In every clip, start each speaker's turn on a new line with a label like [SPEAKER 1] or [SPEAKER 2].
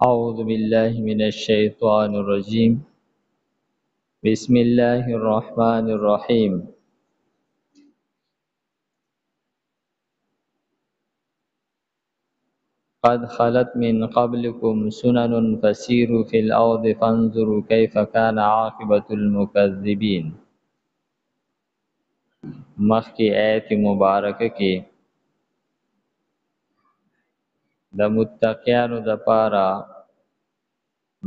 [SPEAKER 1] أعوذ بالله من الشيطان الرجيم بسم الله الرحمن الرحيم قد خلت من قبلكم سنن فسيروا في الأرض فانظروا كيف كان عاقبة المكذبين. مخکی آیت مبارکه کې د متقیانو د پاره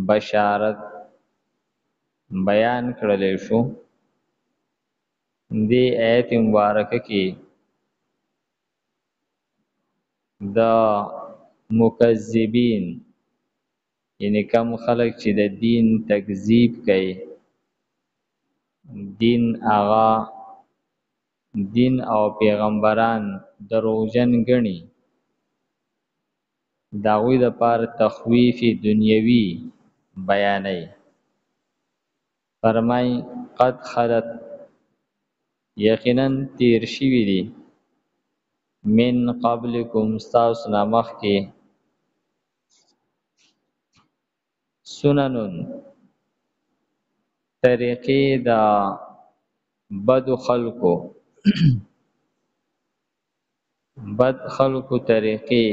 [SPEAKER 1] بشارت بیان کړل شو. دی آیت مبارکه کې د مکذبین یعنی کم خلق چې د دین تکذیب کوي، دین او پیغمبران دروغجن ګڼي، داوی د پاره تخویف دنیوي بیانای. فرمای قد خلت یقینا تیر شوی دی من قبلکم استاس نامخ کې سننن طریقې دا بد خلقو طریقې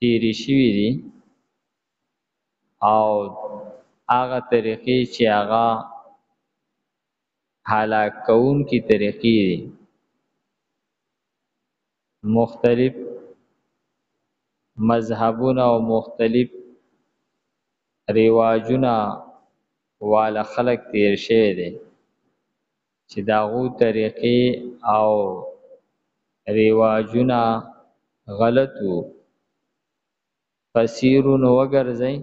[SPEAKER 1] تیری شوی دی او هغه طریقې چې هغه هلاک کون کی طریقې دی. مختلف مذهبونه او مختلف رواجونه والا خلق تیر شوی دی چې داغو طریقې او رواجونه غلط وو. فسیرون وګرځئ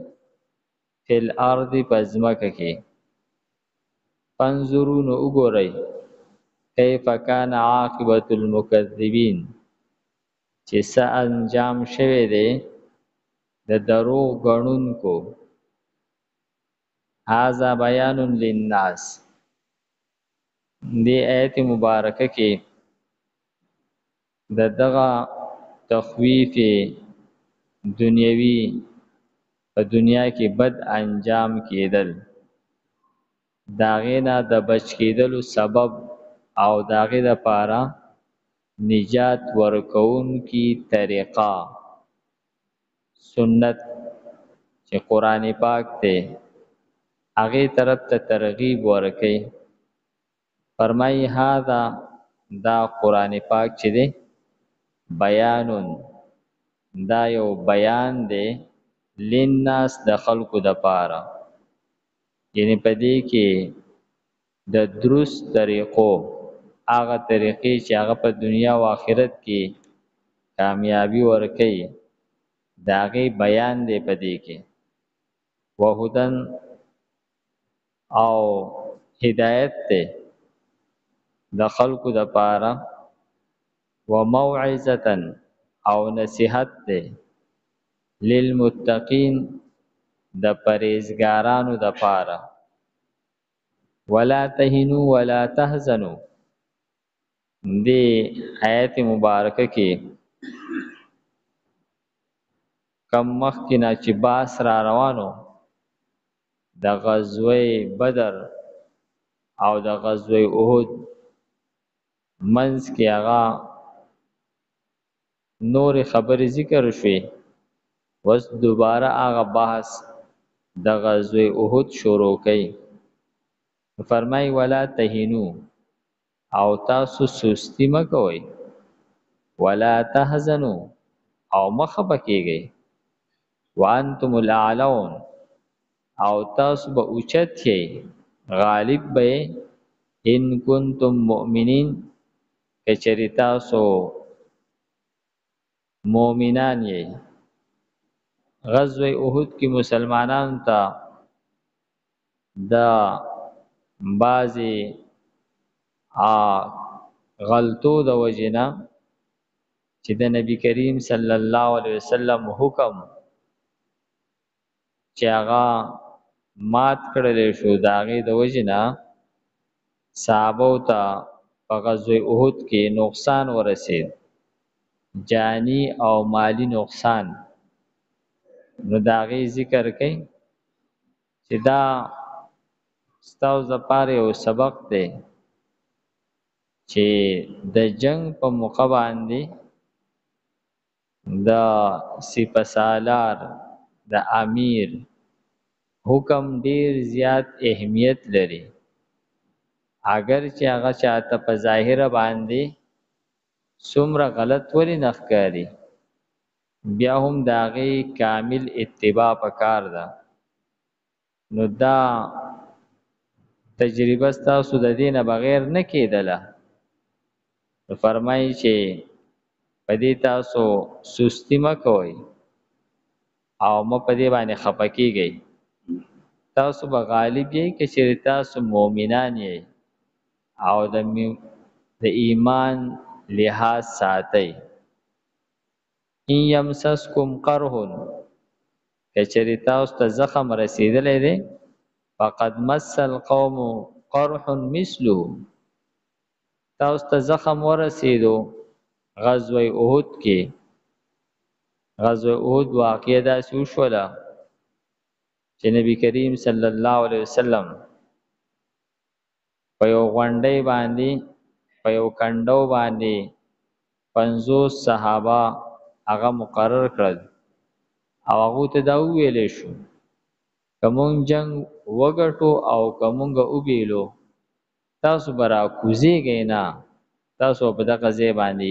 [SPEAKER 1] فی الارض پزمکه کې، فانظرون وګورئ کیف کان عاقبت المکذبین چې څه انجام شوی دی د دروغ ګڼونکو. هذا بیان للناس، دی آیت مبارکه کې دغه تخویف دنیوي په دنیا کې بد انجام کېدل، داغه نه د بچ کېدلو سبب او داغه د پاره نجات ورکون کی طریقه سنت چې قران پاک ته هغه طرف ته ترغیب ورکي. فرمای هاذا دا قران پاک چې دی بیانون دا یو بیان دی للناس د خلقو د پاره، یعنی پدې کې د درست طریقو هغه طریقې چې هغه په دنیا او آخرت کې کامیابی ورکړي داغه بیان دی پدې کې. وهدن او هدایت ته د خلقو د پاره، وموعظه او نصیحت ته للمتقین د پرهیزګارانو د پاره. ولا تهنوا ولا تحزنوا، دی آیت مبارکه کې کم مخکې چې باس را روانو د غزوه بدر او د غزوه احد منځ کې هغه نور خبرې ذکر شوې، وس دوباره هغه بحث د غزوه احد شروع کړي. فرمای ولا تهنوا او تاسو سستی مکوئ، ولا تحزنوا او مخه کېږئ، وانتم الاعلون او تاسو به اوچت یې غالب به ان کنتم مؤمنین کچری تاسو مؤمنان یې. غزوه احد کې مسلمانانو ته دا بعضی غلطو د وجنه چې د نبی کریم صلی الله علیه وسلم حکم چې هغه مات کړل شو، داغه د وجنه صحابه ته په غزوه احد کې نقصان ورسید، جانی او مالی نقصان. نو د هغې ذکر کوي چې دا ستاسو دپاره یو سبق دی چې د جنگ په موقع باندې د سپه سالار د امیر حکم ډیر زیات اهمیت لري اگر چې هغه چاته په ظاهر باندې څومره غلط ولی نخکاری بیا هم د هغې کامل اتباع پکار ده نو دا تجربه ستاسو د دې نه بغیر نه کېدله نو فرمایي چې په دې تاسو سستی مه کوئ او مه په دې باندې خفه کیږئ تاسو به غالب یې که چېرې تاسو مؤمنان یې او د ایمان لحاظ ساتئ ان یمسسکم قرح که چېرې تاسو ته زخم رسېدلی دی فقد مس القوم قرح مثله تاسو ته زخم ورسېدو غزوه احد کې غزوه احد واقعه داسې وشوله چې نبی کریم صلی الله علیه وسلم په یو غونډۍ باندې په یو کنډو باندې 50 صحابه هغه مقرر کړل او هغه ته دا ویلې شو کوم جنگ وګټو او کومګه وبېلو تاسو برا کوزیږئ نه تاسو په دغه ځای باندې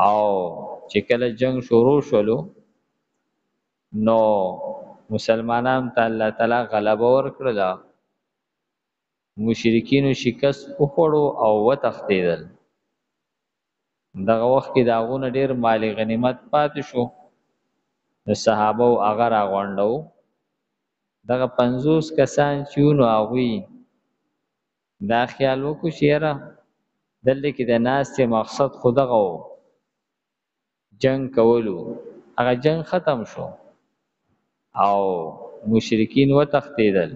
[SPEAKER 1] او چې کله جنگ شروع شولو نو مسلمانان ته الله تعالی غلبه ورکړله مشرکینو شکست وخوړو او وتښتېدل دغه وخت کې د هغو نه ډېر مال غنیمت پاتې شو د صحابه هغه راغونډو دغه 50 کسان چې وو نو هغوی دا خیال وکړو چې یاره دلته کې د ناستې مقصد خو دغه و جنگ کولو هغه جنگ ختم شو او مشرکین وتښتېدل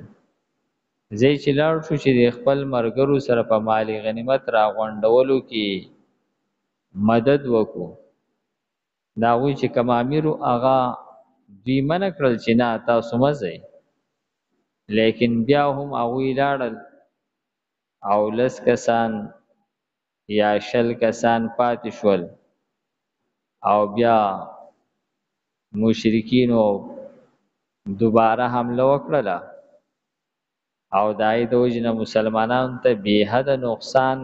[SPEAKER 1] زه چې لاړ شو چې د خپل ملګرو سره په مال غنیمت راغونډولو کې مدد وکړو دا هغوی چې کوم امیرو هغه دوی منع کړل چې نه تاسو مه ځئ لیکن بیا هم هغوی لاړل او 10 کسان یا 20 کسان پاتې شول او بیا مشرکینو دوباره حمله وکړله او دای د وجنه مسلمانانو ته بے حد نقصان